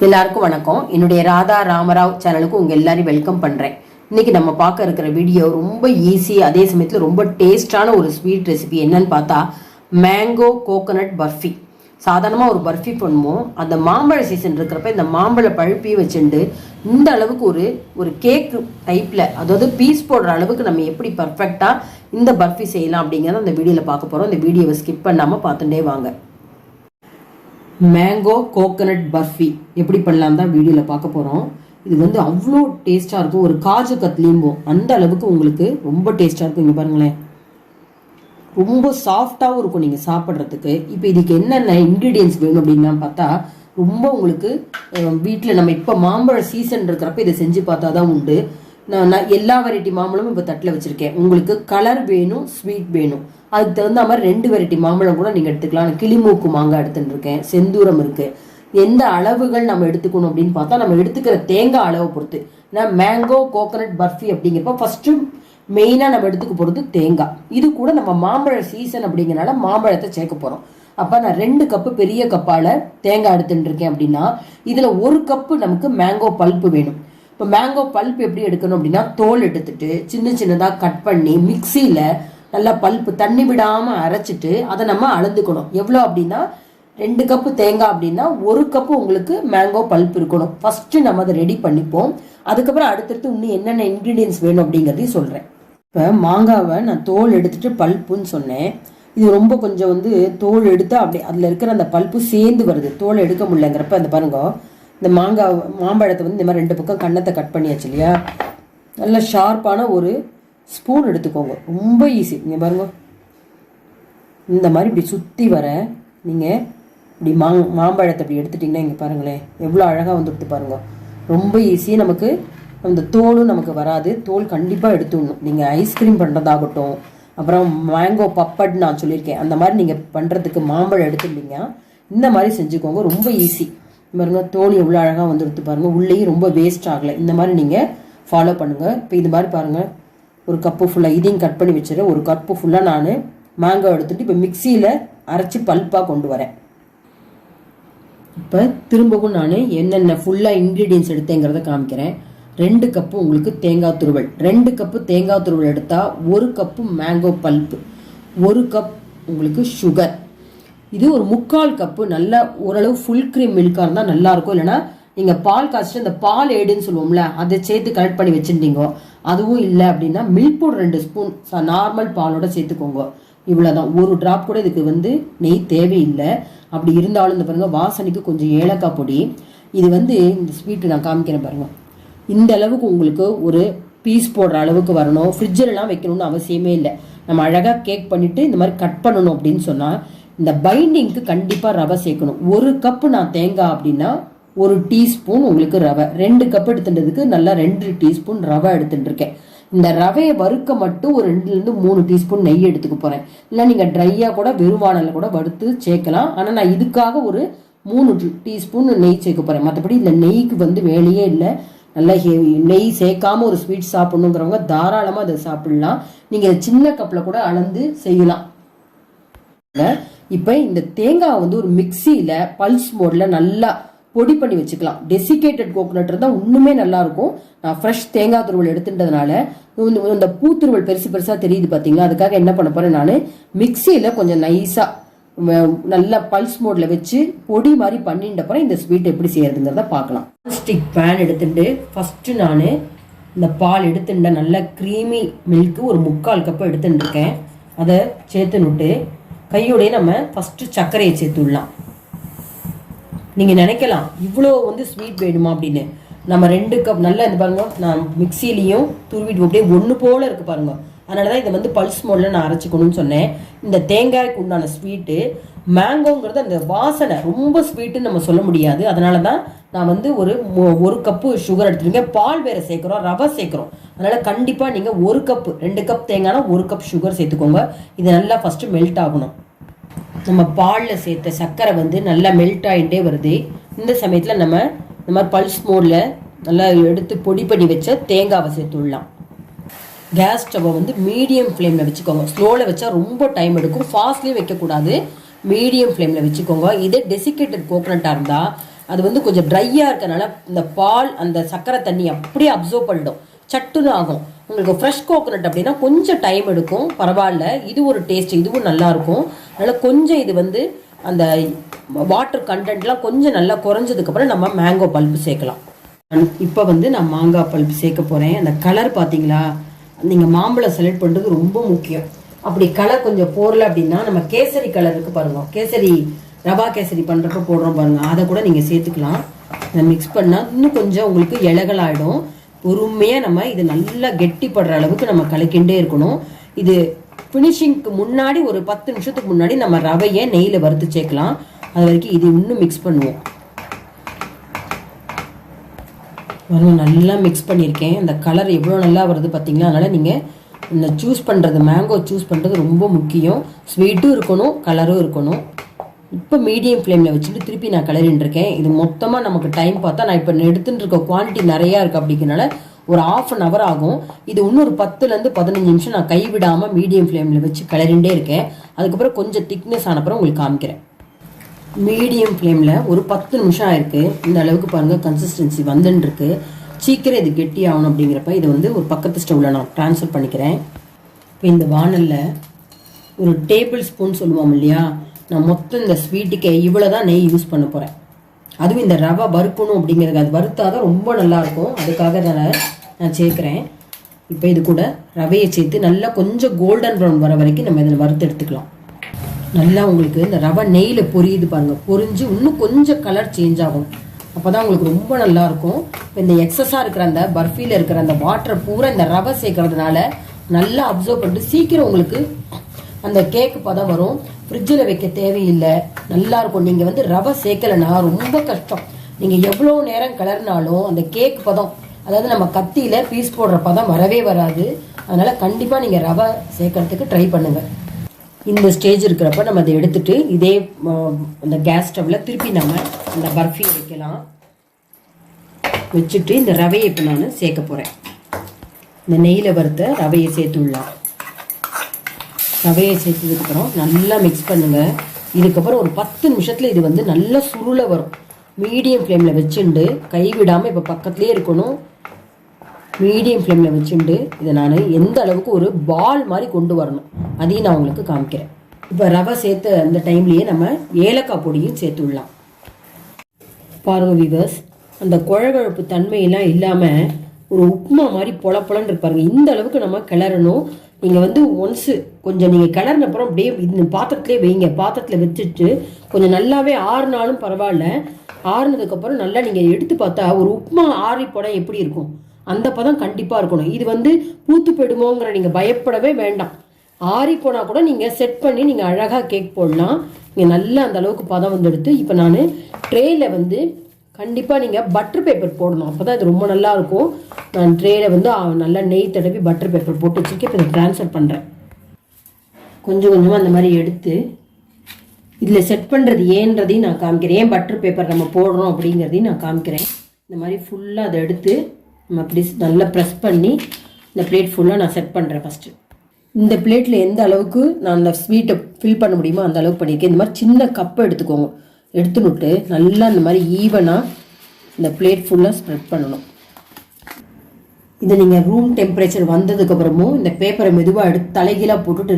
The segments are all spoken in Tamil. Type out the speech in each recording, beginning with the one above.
எல்லாருக்கும் வணக்கம். என்னுடைய ராதா ராமராவ் சேனலுக்கு உங்க எல்லாரையும் வெல்கம் பண்றேன். இன்னைக்கு நம்ம பார்க்க இருக்கிற வீடியோ ரொம்ப ஈஸி, அதே சமயத்தில் ரொம்ப டேஸ்டான ஒரு ஸ்வீட் ரெசிபி. என்னன்னு பார்த்தா மேங்கோ கோகோனட் பர்ஃபி. சாதாரணமாக ஒரு பர்ஃபி பண்ணுவோம். அந்த மாம்பழ சீசன் இருக்கிறப்ப இந்த மாம்பழ பழுப்பியை வச்சுட்டு இந்த அளவுக்கு ஒரு கேக் டைப்பில், அதாவது பீஸ் போடுற அளவுக்கு நம்ம எப்படி பர்ஃபெக்டாக இந்த பர்ஃபி செய்யலாம் அப்படிங்கிறத அந்த வீடியோவில் பார்க்க போகிறோம். இந்த வீடியோவை ஸ்கிப் பண்ணாமல் பார்த்துட்டே வாங்க. மேங்கோ கோகோனட் பர்ஃபி எப்படி பண்ணலாம் தான் வீடியோவில் பார்க்க போகிறோம். இது வந்து அவ்வளோ டேஸ்ட்டாக இருக்கும். ஒரு காஜு கத்லிம்போம் அந்த அளவுக்கு உங்களுக்கு ரொம்ப டேஸ்ட்டாக இருக்கும். இங்கே பாருங்களேன், ரொம்ப சாஃப்டாகவும் இருக்கும் நீங்கள் சாப்பிட்றதுக்கு. இப்போ இதுக்கு என்னென்ன இன்க்ரீடியன்ஸ் வேணும் அப்படின்னா பார்த்தா, ரொம்ப உங்களுக்கு வீட்டில் நம்ம இப்போ மாம்பழ சீசன் இருக்கிறப்ப இதை செஞ்சு பார்த்தா தான் உண்டு. நான் எல்லா வெரைட்டி மாம்பழமும் இப்போ தட்டில் வச்சுருக்கேன். உங்களுக்கு கலர் வேணும், ஸ்வீட் வேணும், அதுக்கு தகுந்த மாதிரி 2 வெரைட்டி மாம்பழம் கூட நீங்கள் எடுத்துக்கலாம். நான் கிளிமூக்கு மாங்காய் எடுத்துட்டுருக்கேன், செந்தூரம் இருக்குது. எந்த அளவுகள் நம்ம எடுத்துக்கணும் அப்படின்னு பார்த்தா, நம்ம எடுத்துக்கிற தேங்காய் அளவை பொறுத்து. ஏன்னா மேங்கோ கோகோனட் பர்ஃபி அப்படிங்கிறப்ப ஃபஸ்ட்டு மெயினாக நம்ம எடுத்துக்க போகிறது தேங்காய். இது கூட நம்ம மாம்பழ சீசன் அப்படிங்கிறனால மாம்பழத்தை சேர்க்க போகிறோம். அப்போ நான் 2 கப்பு பெரிய கப்பால் தேங்காய் எடுத்துட்டுருக்கேன். அப்படின்னா இதில் 1 கப்பு நமக்கு மேங்கோ பல்ப்பு வேணும். இப்போ மேங்கோ பல்ப் எப்படி எடுக்கணும் அப்படின்னா, தோல் எடுத்துட்டு சின்ன சின்னதாக கட் பண்ணி மிக்சியில் நல்லா பல்ப்பு தண்ணி விடாமல் அரைச்சிட்டு அதை நம்ம அளந்துக்கணும். எவ்வளோ அப்படின்னா 2 கப்பு தேங்காய் அப்படின்னா 1 கப்பு உங்களுக்கு மேங்கோ பல்ப் இருக்கணும். ஃபஸ்ட்டு நம்ம அதை ரெடி பண்ணிப்போம். அதுக்கப்புறம் அடுத்தடுத்து இன்னும் என்னென்ன இன்க்ரீடியன்ஸ் வேணும் அப்படிங்கிறதையும் சொல்கிறேன். இப்போ மாங்காவை நான் தோல் எடுத்துட்டு பல்ப்புன்னு சொன்னேன். இது ரொம்ப கொஞ்சம் வந்து தோல் எடுத்து அப்படி அதில் இருக்கிற அந்த பல்ப்பு சேர்ந்து வருது, தோல் எடுக்க முடியலங்கிறப்ப அந்த பாருங்க, இந்த மாம்பழத்தை வந்து இந்த மாதிரி 2 பக்கம் கன்னத்தை கட் பண்ணியாச்சு இல்லையா. நல்ல ஷார்ப்பான ஒரு ஸ்பூன் எடுத்துக்கோங்க. ரொம்ப ஈஸி. நீங்கள் பாருங்க, இந்த மாதிரி இப்படி சுற்றி வர நீங்கள் இப்படி மாம்பழத்தை இப்படி எடுத்துட்டிங்கன்னா இங்கே பாருங்களேன் எவ்வளோ அழகாக வந்துடுத்து பாருங்க. ரொம்ப ஈஸி. நமக்கு அந்த தோலும் நமக்கு வராது. தோல் கண்டிப்பாக எடுத்துடணும். நீங்கள் ஐஸ்கிரீம் பண்ணுறதாகட்டும், அப்புறம் மேங்கோ பப்பட் நான் சொல்லியிருக்கேன், அந்த மாதிரி நீங்கள் பண்ணுறதுக்கு மாம்பழம் எடுத்துட்டீங்க இந்த மாதிரி செஞ்சுக்கோங்க. ரொம்ப ஈஸி. பாருங்க, தோல் எவ்வளோ அழகாக வந்துடுத்து பாருங்கள். உள்ளேயும் ரொம்ப வேஸ்ட் ஆகலை. இந்த மாதிரி நீங்கள் ஃபாலோ பண்ணுங்கள். இப்போ இது மாதிரி பாருங்கள், 1 கப்பு ஃபுல்லாக இதையும் கட் பண்ணி வச்சுருக்கேன். 1 கப்பு ஃபுல்லாக நான் மேங்கோ எடுத்துகிட்டு இப்போ மிக்சியில் அரைச்சி பல்ப்பாக கொண்டு வரேன். இப்போ திரும்பவும் நான் என்னென்ன ஃபுல்லாக இன்க்ரீடியன்ஸ் எடுத்தேங்கிறத காமிக்கிறேன். 2 கப்பு உங்களுக்கு தேங்காய் துருவல், 2 கப்பு தேங்காய் துருவல் எடுத்தால் 1 கப்பு மேங்கோ பல்ப்பு, 1 கப் உங்களுக்கு சுகர். இது ஒரு 3/4 கப்பு நல்ல ஓரளவு ஃபுல் க்ரீம் மில்காக இருந்தால் நல்லாயிருக்கும். இல்லைனா நீங்கள் பால் காய்ச்சிட்டு அந்த பால் ஏடுன்னு சொல்லுவோம்ல, அதை சேர்த்து கலெக்ட் பண்ணி வச்சுருந்தீங்க. அதுவும் இல்லை அப்படின்னா மில்க் பவுடர் 2 ஸ்பூன் நார்மல் பாலோட சேர்த்துக்கோங்க. இவ்வளோதான். 1 ட்ராப் கூட இதுக்கு வந்து நெய் தேவையில்லை. அப்படி இருந்தாலும் இந்த பாருங்கள், வாசனைக்கு கொஞ்சம் ஏலக்காய் பொடி. இது வந்து இந்த ஸ்வீட்டு நான் காமிக்கிறேன் பாருங்கள். இந்த அளவுக்கு உங்களுக்கு ஒரு பீஸ் போடுற அளவுக்கு வரணும். ஃப்ரிட்ஜிலலாம் வைக்கணும்னு அவசியமே இல்லை. நம்ம அழகாக கேக் பண்ணிவிட்டு இந்த மாதிரி கட் பண்ணணும் அப்படின்னு சொன்னால், இந்த பைண்டிங்க்கு கண்டிப்பாக ரவை சேர்க்கணும். 1 கப்பு நான் தேங்காய் அப்படின்னா 1 டீஸ்பூன் உங்களுக்கு ரவை. 2 கப் எடுத்துட்டதுக்கு நல்லா 2 டீஸ்பூன் ரவை எடுத்துட்டு இருக்கேன். இந்த ரவையை வறுக்க மட்டும் ஒரு 2லேருந்து 3 டீஸ்பூன் நெய் எடுத்துக்க போகிறேன். இல்லை நீங்கள் ட்ரையாக கூட வெறுவானலில் கூட வறுத்து சேர்க்கலாம். ஆனால் நான் இதுக்காக ஒரு 3 டீஸ்பூன் நெய் சேர்க்க போகிறேன். மற்றபடி இந்த நெய்க்கு வந்து வேலையே இல்லை. நல்லா நெய் சேர்க்காம ஒரு ஸ்வீட் சாப்பிடணுங்கிறவங்க தாராளமாக அதை சாப்பிடலாம். நீங்கள் சின்ன கப்பில் கூட அளந்து செய்யலாம். இப்போ இந்த தேங்காய் வந்து ஒரு மிக்சியில் பல்ஸ் மோடில் நல்லா பொடி பண்ணி வச்சுக்கலாம். டெசிகேட்டட் கோகோனட் இருந்தால் இன்னுமே நல்லாயிருக்கும். நான் ஃப்ரெஷ் தேங்காய் துருவல் எடுத்துட்டதுனால இந்த பூத்துருவல் பெருசு பெருசாக தெரியுது பார்த்தீங்களா. அதுக்காக என்ன பண்ண போகிறேன், நான் மிக்சியில் கொஞ்சம் நைஸாக நல்லா பல்ஸ் மோடில் வச்சு பொடி மாதிரி பண்ணிட்டப்பறம் இந்த ஸ்வீட் எப்படி செய்யறதுங்கிறத பார்க்கலாம். ஸ்டிக் பேன் எடுத்துட்டு ஃபஸ்ட்டு நான் இந்த பால் எடுத்துட்ட நல்ல க்ரீமி மில்க்கு ஒரு 3/4 கப்பு எடுத்துட்டுருக்கேன். அதை சேர்த்துன்னுட்டு கையோடையே நம்ம ஃபஸ்ட்டு சர்க்கரையை சேர்த்துடலாம். நீங்கள் நினைக்கலாம் இவ்வளோ வந்து ஸ்வீட் வேணுமா அப்படின்னு. நம்ம 2 கப் நல்லா இது பாருங்க, நான் மிக்சிலையும் துருவிட்டு அப்படியே ஒன்று போல் இருக்குது பாருங்க. அதனால தான் இதை வந்து பல்ஸ் மோடில் நான் அரைச்சிக்கணும்னு சொன்னேன். இந்த தேங்காய்க்கு உண்டான ஸ்வீட்டு மேங்கோங்கிறது அந்த வாசனை ரொம்ப ஸ்வீட்டுன்னு நம்ம சொல்ல முடியாது. அதனால தான் நான் வந்து ஒரு கப்பு சுகர் எடுத்துருக்கேன். பால் வேறு சேர்க்குறோம், ரவை சேர்க்குறோம். அதனால் கண்டிப்பாக நீங்கள் 1 கப்பு 2 கப் தேங்காய்னா 1 கப் சுகர் சேர்த்துக்கோங்க. இது நல்லா ஃபஸ்ட்டு மெல்ட் ஆகணும். நம்ம பாலில் சேர்த்த சர்க்கரை வந்து நல்லா மெல்ட் ஆகிட்டே வருது. இந்த சமயத்தில் நம்ம இந்த மாதிரி பல்ஸ் மோடில் நல்லா எடுத்து பொடி பண்ணி வச்ச தேங்காவை சேர்த்துடலாம். கேஸ் ஸ்டவ்வை வந்து மீடியம் ஃப்ளேமில் வச்சுக்கோங்க. ஸ்லோவில் வச்சா ரொம்ப டைம் எடுக்கும். ஃபாஸ்ட்லேயும் வைக்கக்கூடாது, மீடியம் ஃப்ளேமில் வச்சுக்கோங்க. இதே டெசிகேட்டட் கோகோனட்டாக இருந்தால் அது வந்து கொஞ்சம் ட்ரையாக இருக்கனால இந்த பால் அந்த சர்க்கரை தண்ணி அப்படியே அப்சர்வ் பண்ணிடும், சட்டுன்னு ஆகும். உங்களுக்கு ஃப்ரெஷ் கோகோனட் அப்படின்னா கொஞ்சம் டைம் எடுக்கும், பரவாயில்ல. இது ஒரு டேஸ்ட், இதுவும் நல்லாயிருக்கும். அதனால் கொஞ்சம் இது வந்து அந்த வாட்டர் கண்டென்ட்லாம் கொஞ்சம் நல்லா குறைஞ்சதுக்கப்புறம் நம்ம மேங்கோ பல்ப்பு சேர்க்கலாம். இப்போ வந்து நான் மாங்காய் பல்ப்பு சேர்க்க போகிறேன். அந்த கலர் பார்த்தீங்களா, நீங்கள் மாம்பழம் செலக்ட் பண்ணுறது ரொம்ப முக்கியம். அப்படி கலர் கொஞ்சம் போடல அப்படின்னா நம்ம கேசரி கலருக்கு பாருங்க, கேசரி ரவா கேசரி பண்ணுறப்ப போடுறோம் பாருங்க, அதை கூட நீங்கள் சேர்த்துக்கலாம். இதை மிக்ஸ் பண்ணால் இன்னும் கொஞ்சம் உங்களுக்கு இலகலாயிடும். பொறுமையாக நம்ம இது நல்லா கெட்டிப்படுற அளவுக்கு நம்ம கலக்கிண்டே இருக்கணும். இது ஃபினிஷிங்க்கு முன்னாடி ஒரு 10 நிமிஷத்துக்கு முன்னாடி நம்ம ரவையை நெய்யில் வறுத்து சேர்க்கலாம். அது வரைக்கும் இது இன்னும் மிக்ஸ் பண்ணுவோம். நல்லா மிக்ஸ் பண்ணியிருக்கேன். அந்த கலர் எவ்வளோ நல்லா வருது பார்த்தீங்களா. அதனால் நீங்கள் இந்த சூஸ் பண்ணுறது, மேங்கோ சூஸ் பண்ணுறது ரொம்ப முக்கியம். ஸ்வீட்டும் இருக்கணும், கலரும் இருக்கணும். இப்போ மீடியம் ஃப்ளேமில் வச்சுட்டு திருப்பி நான் கலரின்னு இருக்கேன். இது மொத்தமாக நமக்கு டைம் பார்த்தா நான் இப்போ எடுத்துகிட்டு இருக்க குவான்டிட்டி நிறையா இருக்குது அப்படிங்கிறனால ஒரு 1/2 hour ஆகும். இது இன்னொரு 10லேருந்து 15 நிமிஷம் நான் கைவிடாமல் மீடியம் ஃப்ளேமில் வச்சு கலரிண்டே இருக்கேன். அதுக்கப்புறம் கொஞ்சம் திக்னஸ் ஆனப்புறம் உங்களுக்கு காமிக்கிறேன். மீடியம் ஃப்ளேமில் ஒரு 10 நிமிஷம் ஆயிருக்கு. இந்த அளவுக்கு பாருங்கள் கன்சிஸ்டன்சி வந்துருக்கு. சீக்கிரம் இது கெட்டி ஆகணும் அப்படிங்கிறப்ப இது வந்து ஒரு பக்கத்து ஸ்டவ்வில் நான் ட்ரான்ஸ்ஃபர் பண்ணிக்கிறேன். இப்போ இந்த வானலில் ஒரு டேபிள் ஸ்பூன் சொல்லுவோம் இல்லையா, நான் மொத்தம் இந்த ஸ்வீட்டுக்கு இவ்வளோ தான் நெய் யூஸ் பண்ண போகிறேன். அதுவும் இந்த ரவை வறுக்கணும் அப்படிங்கிறது, அது வறுத்தா தான் ரொம்ப நல்லாயிருக்கும். அதுக்காக நான் சேர்க்குறேன். இப்போ இது கூட ரவையை சேர்த்து நல்லா கொஞ்சம் கோல்டன் ப்ரௌன் வர வரைக்கும் நம்ம இதில் வறுத்து எடுத்துக்கலாம். நல்லா உங்களுக்கு இந்த ரவை நெய்யில் பொரியுது பாருங்கள், பொரிஞ்சு இன்னும் கொஞ்சம் கலர் சேஞ்ச் ஆகும். அப்போ தான் உங்களுக்கு ரொம்ப நல்லாயிருக்கும். இப்போ இந்த எக்ஸஸாக இருக்கிற அந்த பர்ஃபியில் இருக்கிற அந்த வாட்டரை பூரா இந்த ரவை சேர்க்கறதுனால நல்லா அப்சர்வ் பண்ணிட்டு சீக்கிரம் உங்களுக்கு அந்த கேக்கு பதம் வரும். ஃப்ரிட்ஜில் வைக்க தேவையில்லை, நல்லாயிருக்கும். நீங்கள் வந்து ரவை சேர்க்கலைன்னா ரொம்ப கஷ்டம். நீங்கள் எவ்வளோ நேரம் கிளறினாலும் அந்த கேக் பதம், அதாவது நம்ம கத்தியில் பீஸ் போடுற பதம் வரவே வராது. அதனால் கண்டிப்பாக நீங்கள் ரவை சேர்க்கறதுக்கு ட்ரை பண்ணுங்கள். இந்த ஸ்டேஜ் இருக்கிறப்ப நம்ம அதை எடுத்துட்டு இதே அந்த கேஸ் ஸ்டவ்வில் திருப்பி நம்ம அந்த பர்ஃபியை வைக்கலாம். வச்சுட்டு இந்த ரவையை இப்போ நான் சேர்க்க போகிறேன். இந்த நெய்யில் வறுத்த ரவையை சேர்த்துடலாம். ரவையை சேர்த்ததுக்கப்புறம் நல்லா மிக்ஸ் பண்ணுங்கள். இதுக்கப்புறம் ஒரு 10 நிமிஷத்தில் இது வந்து நல்லா சுருளை வரும். மீடியம் ஃப்ளேமில் வச்சுண்டு கைவிடாமல் இப்போ பக்கத்துலேயே இருக்கணும். மீடியம் ஃப்ளேமில் வச்சுண்டு இதை நான் எந்த அளவுக்கு ஒரு பால் மாதிரி கொண்டு வரணும் அதையும் நான் உங்களுக்கு காமிக்கிறேன். இப்போ ரவை சேர்த்த அந்த டைம்லேயே நம்ம ஏலக்காய் பொடியும் சேர்த்துடலாம். பாருங்க வீவர்ஸ், அந்த குழகுழப்பு தன்மையெல்லாம் இல்லாமல் ஒரு உப்புமா மாதிரி பொலன்னு இருப்பாருங்க. இந்த அளவுக்கு நம்ம கிளறணும். நீங்கள் வந்து ஒன்ஸு கொஞ்சம் நீங்கள் கிளறினப்புறம் அப்படியே இந்த பாத்திரத்துலேயே வைங்க. பாத்திரத்தில் வச்சுட்டு கொஞ்சம் நல்லாவே ஆறுனாலும் பரவாயில்ல. ஆறுனதுக்கப்புறம் நல்லா நீங்கள் எடுத்து பார்த்தா ஒரு உப்புமா ஆறி போனால் எப்படி இருக்கும் அந்த பதம் கண்டிப்பாக இருக்கணும். இது வந்து பூத்து போயிடுமோங்கிற நீங்கள் பயப்படவே வேண்டாம். ஆறி போனால் கூட நீங்கள் செட் பண்ணி நீங்கள் அழகாக கேக் போடலாம். நீங்கள் நல்லா அந்த அளவுக்கு பதம் வந்து எடுத்து இப்போ நான் ட்ரேயில் வந்து கண்டிப்பாக நீங்கள் பட்டர் பேப்பர் போடணும். அப்போ தான் இது ரொம்ப நல்லாயிருக்கும். நான் ட்ரேயில் வந்து நல்லா நெய் தடவி பட்டர் பேப்பர் போட்டு வச்சுருக்கேன். இப்போ இதை ட்ரான்ஸ்ஃபர் பண்ணுறேன். கொஞ்சம் கொஞ்சமாக அந்த மாதிரி எடுத்து இதில் செட் பண்ணுறது ஏன்றதையும் நான் காமிக்கிறேன். ஏன் பட்டர் பேப்பர் நம்ம போடுறோம் அப்படிங்கிறதையும் நான் காமிக்கிறேன். இந்த மாதிரி ஃபுல்லாக அதை எடுத்து நம்ம அப்படி நல்லா ப்ரெஸ் பண்ணி இந்த பிளேட் ஃபுல்லாக நான் செட் பண்ணுறேன். ஃபஸ்ட்டு இந்த பிளேட்டில் எந்த அளவுக்கு நான் அந்த ஸ்வீட்டை ஃபில் பண்ண முடியுமோ அந்த அளவுக்கு பண்ணியிருக்கேன். இந்த மாதிரி சின்ன கப்பை எடுத்துக்கோங்க. எடுத்துனுட்டு நல்லா இந்த மாதிரி ஈவனாக இந்த பிளேட் ஃபுல்லாக ஸ்ப்ரெட் பண்ணணும். இதை நீங்கள் ரூம் டெம்பரேச்சர் வந்ததுக்கப்புறமும் இந்த பேப்பரை மெதுவாக எடுத்து தலைகீழாக போட்டுட்டு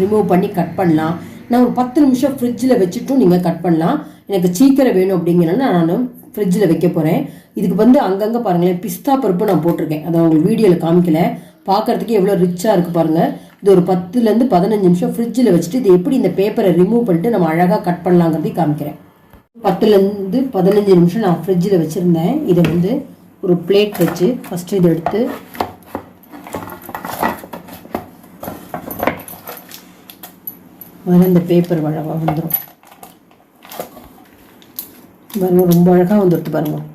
ரிமூவ் பண்ணி கட் பண்ணலாம். நான் ஒரு 10 நிமிஷம் ஃப்ரிட்ஜில் வச்சுட்டும் நீங்கள் கட் பண்ணலாம். எனக்கு சீக்கிரம் வேணும் அப்படிங்கிறனால நான் ஃப்ரிட்ஜில் வைக்க போகிறேன். இதுக்கு வந்து அங்கங்கே பாருங்களேன் பிஸ்தா பருப்பு நான் போட்டிருக்கேன். அதை உங்களுக்கு வீடியோவில் காமிக்கல. பார்க்குறதுக்கு எவ்வளோ ரிச்சாக இருக்குது பாருங்கள். இது ஒரு 10லேருந்து 15 நிமிஷம் ஃப்ரிட்ஜில் வச்சுட்டு இது எப்படி இந்த பேப்பரை ரிமூவ் பண்ணிட்டு நம்ம அழகாக கட் பண்ணலாங்கிறதையும் காமிக்கிறேன். 10லேருந்து 15 நிமிஷம் நான் ஃப்ரிட்ஜில் வச்சுருந்தேன். இதை வந்து ஒரு பிளேட் வச்சு ஃபஸ்ட்டு இதை எடுத்து முதல்ல இந்த பேப்பர் அழகாக வந்துடும் பாருங்கள். ரொம்ப அழகாக வந்துடுது பாருங்கள்.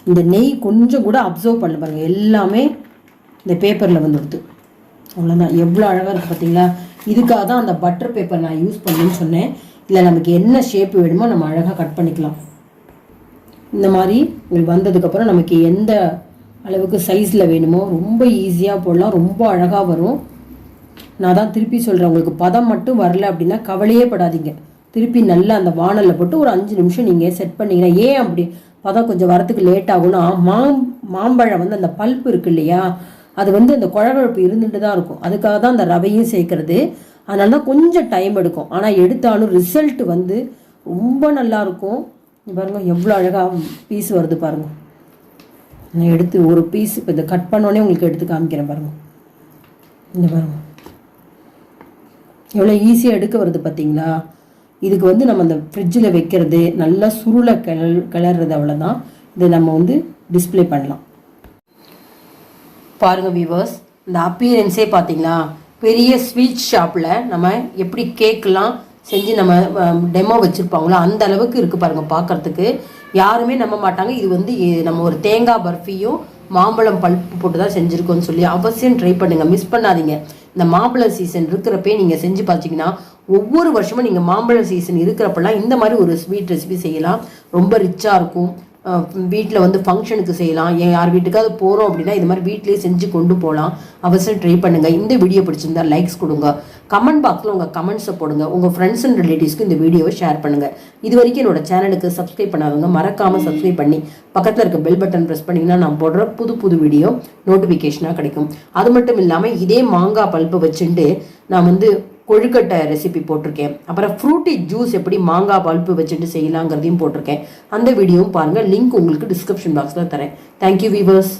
இந்த நெய் கொஞ்சம் கூட அப்சர்வ் பண்ணல பாருங்கள், எல்லாமே இந்த பேப்பரில் வந்துடுது. அவ்வளோதான். எவ்வளோ அழகாக இருக்குது பார்த்தீங்களா. இதுக்காக தான் அந்த பட்டர் பேப்பர் நான் யூஸ் பண்ணேன்னு சொன்னேன். இல்லை நமக்கு என்ன ஷேப் வேணுமோ நம்ம அழகாக கட் பண்ணிக்கலாம். இந்த மாதிரி உங்களுக்கு வந்ததுக்கப்புறம் நமக்கு எந்த அளவுக்கு சைஸில் வேணுமோ ரொம்ப ஈஸியாக போடலாம். ரொம்ப அழகாக வரும். நான் தான் திருப்பி சொல்கிறேன், உங்களுக்கு பதம் மட்டும் வரல அப்படின்னா கவலையே படாதீங்க. திருப்பி நல்லா அந்த வானலில் போட்டு ஒரு 5 நிமிஷம் நீங்கள் செட் பண்ணிங்கன்னா, ஏன் அப்படி அதான் கொஞ்சம் வரத்துக்கு லேட் ஆகும்னா மாம்பழம் வந்து அந்த பல்ப்பு இருக்கு இல்லையா, அது வந்து அந்த குழகுழப்பு இருந்துட்டு தான் இருக்கும். அதுக்காக தான் அந்த ரவையும் சேர்க்கறது. அதனால தான் கொஞ்சம் டைம் எடுக்கும். ஆனால் எடுத்தாலும் ரிசல்ட் வந்து ரொம்ப நல்லா இருக்கும். பாருங்க எவ்வளோ அழகாக பீஸ் வருது பாருங்க. நான் எடுத்து ஒரு பீஸ் இப்போ இதை கட் பண்ணோடனே உங்களுக்கு எடுத்து காமிக்கிறேன் பாருங்க. இந்த பாருங்க எவ்வளோ ஈஸியாக எடுக்க வருது பார்த்தீங்களா. இதுக்கு வந்து நம்ம அந்த ஃப்ரிட்ஜில் வைக்கிறது, நல்லா சுருளை கிளறது, அவ்வளோதான். இதை நம்ம வந்து டிஸ்பிளே பண்ணலாம். பாருங்கள் வீவர்ஸ், இந்த அப்பியரன்ஸே பார்த்தீங்களா, பெரிய ஸ்வீட் ஷாப்பில் நம்ம எப்படி கேக்கெலாம் செஞ்சு நம்ம டெமோ வச்சுருப்பாங்களோ அந்த அளவுக்கு இருக்குது பாருங்கள். பார்க்குறதுக்கு யாருமே நம்ப மாட்டாங்க. இது வந்து நம்ம ஒரு தேங்காய் பர்ஃபியும் மாம்பழம் பல்ப்பு போட்டு தான் செஞ்சுருக்கோன்னு சொல்லி அவசியம் ட்ரை பண்ணுங்கள், மிஸ் பண்ணாதீங்க. இந்த மாம்பழ சீசன் இருக்கிறப்பே நீங்கள் செஞ்சு பார்த்தீங்கன்னா ஒவ்வொரு வருஷமும் நீங்கள் மாம்பழ சீசன் இருக்கிறப்பெல்லாம் இந்த மாதிரி ஒரு ஸ்வீட் ரெசிபி செய்யலாம். ரொம்ப ரிச்சாக இருக்கும். வீட்டில் வந்து ஃபங்க்ஷனுக்கு செய்யலாம். யார் வீட்டுக்காவது போகிறோம் அப்படின்னா இது மாதிரி வீட்டிலேயே செஞ்சு கொண்டு போகலாம். அவசியம் ட்ரை பண்ணுங்கள். இந்த வீடியோ பிடிச்சிருந்தா லைக்ஸ் கொடுங்க, கமெண்ட் பாக்ஸில் உங்கள் கமெண்ட்ஸை போடுங்க, உங்கள் ஃப்ரெண்ட்ஸ் அண்ட் ரிலேட்டிவ்ஸ்க்கு இந்த வீடியோவை ஷேர் பண்ணுங்கள். இது வரைக்கும் என்னோட சேனலுக்கு சப்ஸ்கிரைப் பண்ணாதவங்க மறக்காமல் சப்ஸ்கிரைப் பண்ணி பக்கத்தில் இருக்க பெல் பட்டன் ப்ரெஸ் பண்ணிங்கன்னா நான் போடுற புது வீடியோ நோட்டிஃபிகேஷனாக கிடைக்கும். அது மட்டும் இல்லாமல் இதே மாங்காய் பல்ப்பு வச்சுட்டு நான் வந்து கொழுக்கட்டை ரெசிபி போட்டிருக்கேன். அப்புறம் ஃப்ரூட்டி ஜூஸ் எப்படி மாங்காய் பல்ப்பு வச்சுட்டு செய்யலாங்கிறதையும் போட்டிருக்கேன். அந்த வீடியோவும் பாருங்கள். லிங்க் உங்களுக்கு டிஸ்கிரிப்ஷன் பாக்ஸில் தரேன். Thank you viewers.